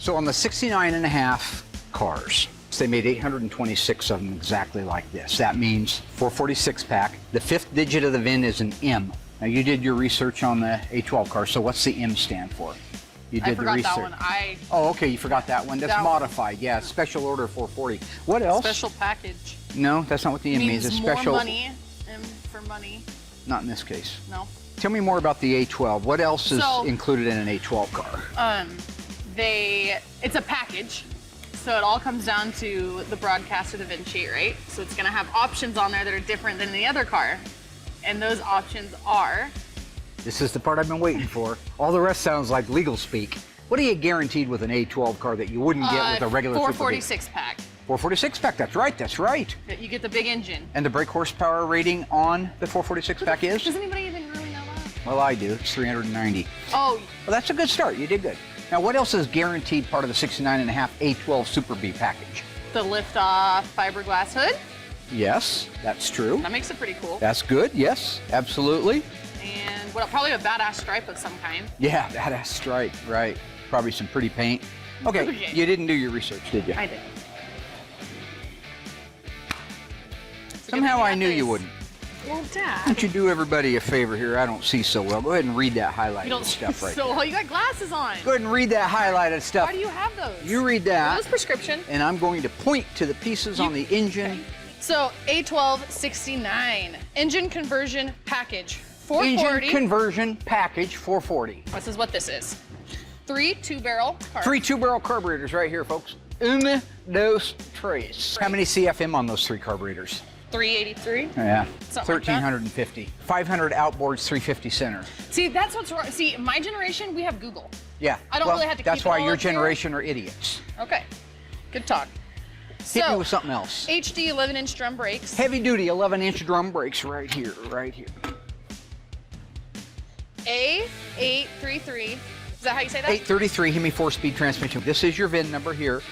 So on the 69.5 Carz, they made 826 of them exactly like this. That means 446 pack. The 5th digit of the VIN is an M. Now you did your research on the A12 Carz, so what's the M stand for? You did the research. I forgot that one. Oh, okay, you forgot that one. That's that modified, yeah. Special order 440. What else? Special package. No, that's not what the M means. It's special. More money. M for money. Not in this case. No. Tell me more about the A12. What else is included in an A12 car? It's a package. So it all comes down to the broadcast or the VIN sheet, right? So it's gonna have options on there that are different than the other car. And those options are... This is the part I've been waiting for. All the rest sounds like legal speak. What are you guaranteed with an A12 car that you wouldn't get with a regular 446 pack. 446 pack, that's right, that's right. You get the big engine. And the brake horsepower rating on the 446 pack is? Does anybody even really know that? Well, I do. It's 390. Oh. Well, that's a good start. You did good. Now, what else is guaranteed part of the 69.5 A12 Super B package? The lift-off fiberglass hood. Yes, that's true. That makes it pretty cool. That's good, yes, absolutely. And probably a badass stripe of some kind. Yeah, badass stripe, right. Probably some pretty paint. Okay, you didn't do your research, did you? I did. Somehow I knew you wouldn't. Well, Dad. Why don't you do everybody a favor here? I don't see so well. Go ahead and read that highlighted stuff right so well. You got glasses on. Go ahead and read that highlighted stuff. Why do you have those? You read that. Those prescription. And I'm going to point to the pieces on the engine. Okay. So A1269 engine conversion package 440. Engine conversion package 440. This is what this is. 3 2-barrel carb. 3 2-barrel carburetors right here, folks. In those trays. How many CFM on those 3 carburetors? 383. Yeah. 1350. Like 500 outboards, 350 center. See, that's what's wrong. See, my generation, we have Google. Yeah. I don't really have to keep That's why it all your up here. generation are idiots. Okay. Good talk. Hit me with something else. HD 11-inch drum brakes. Heavy duty 11-inch drum brakes right here, right here. A833. Is that how you say that? 833 Hemi 4-speed transmission. This is your VIN number here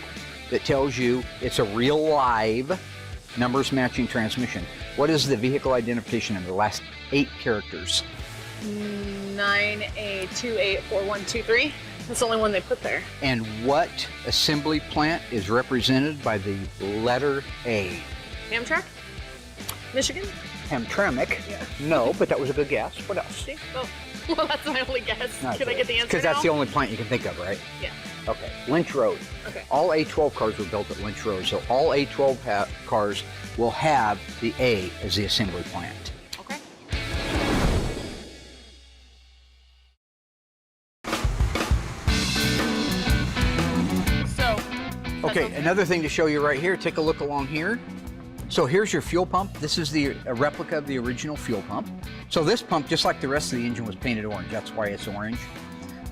that tells you it's a real live numbers matching transmission. What is the vehicle identification number, the last 8 characters? 9A284123. That's the only one they put there. And what assembly plant is represented by the letter A? Amtrak? Michigan? Hamtramck. Yeah. No, but that was a good guess. What else? Oh, well, that's my only guess. Can I get the answer because that's the only plant you can think of, right? Yeah. Okay, Lynch Road. Okay. All A12 cars were built at Lynch Road, so all A12 cars will have the A as the assembly plant. Okay. Okay, another thing to show you right here, take a look along here. So here's your fuel pump. This is a replica of the original fuel pump. So this pump, just like the rest of the engine, was painted orange. That's why it's orange.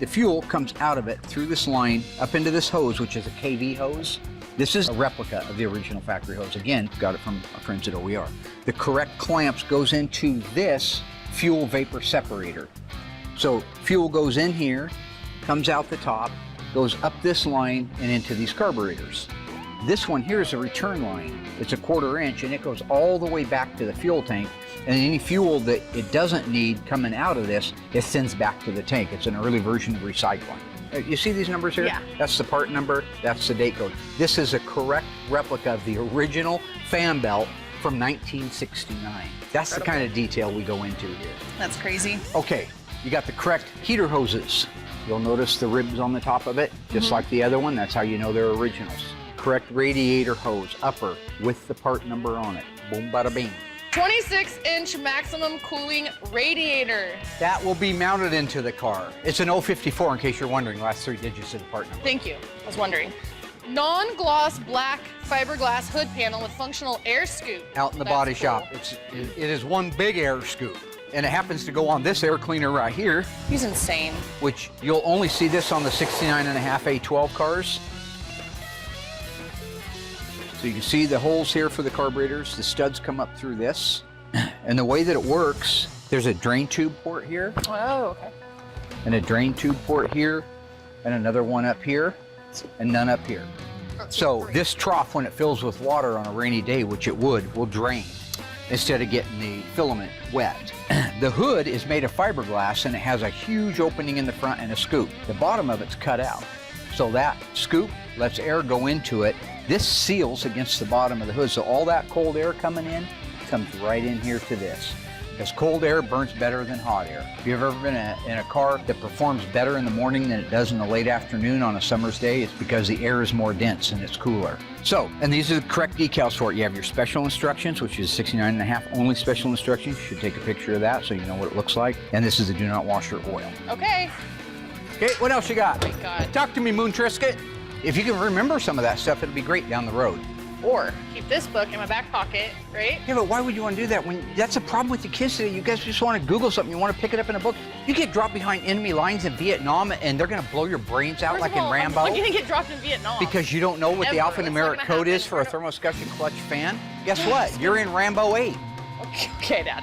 The fuel comes out of it through this line up into this hose, which is a KV hose. This is a replica of the original factory hose. Again, got it from our friends at OER. The correct clamps goes into this fuel vapor separator. So fuel goes in here, comes out the top, goes up this line and into these carburetors. This one here is a return line. It's a 1/4 inch and it goes all the way back to the fuel tank. And any fuel that it doesn't need coming out of this, it sends back to the tank. It's an early version of recycling. You see these numbers here? Yeah. That's the part number, that's the date code. This is a correct replica of the original fan belt from 1969. That's the kind of detail we go into here. That's crazy. Okay, you got the correct heater hoses. You'll notice the ribs on the top of it, just like the other one. That's how you know they're originals. Correct radiator hose, upper, with the part number on it. Boom, bada bing. 26-inch maximum cooling radiator. That will be mounted into the car. It's an 054 in case you're wondering, last 3 digits of the part number. Thank you, I was wondering. Non-gloss black fiberglass hood panel with functional air scoop. Out in the body shop. It is one big air scoop. And it happens to go on this air cleaner right here. He's insane. Which you'll only see this on the 69.5 A12 cars. So you can see the holes here for the carburetors. The studs come up through this. And the way that it works, there's a drain tube port here. Oh, okay. And a drain tube port here. And another one up here. And none up here. So this trough, when it fills with water on a rainy day, which it would, will drain instead of getting the filament wet. The hood is made of fiberglass and it has a huge opening in the front and a scoop. The bottom of it's cut out. So that scoop lets air go into it. This seals against the bottom of the hood. So all that cold air coming in comes right in here to this. Because cold air burns better than hot air. If you've ever been in a car that performs better in the morning than it does in the late afternoon on a summer's day, it's because the air is more dense and it's cooler. So, and these are the correct decals for it. You have your special instructions, which is 69.5 only special instructions. You should take a picture of that so you know what it looks like. And this is the do not wash your oil. Okay. Okay, what else you got? Oh my God. Talk to me, Moon Trisket. If you can remember some of that stuff, it'd be great down the road. Or keep this book in my back pocket, right? Yeah, but why would you want to do that when that's a problem with the kids today? You guys just want to Google something, you want to pick it up in a book. You get dropped behind enemy lines in Vietnam and they're going to blow your brains out First like of all, in Rambo. I'm not gonna get dropped in Vietnam. Because you don't know what the Ever. alphanumeric That's not code gonna is for a happen. thermoscussion clutch fan. Guess what? You're in Rambo 8. Okay, Dad.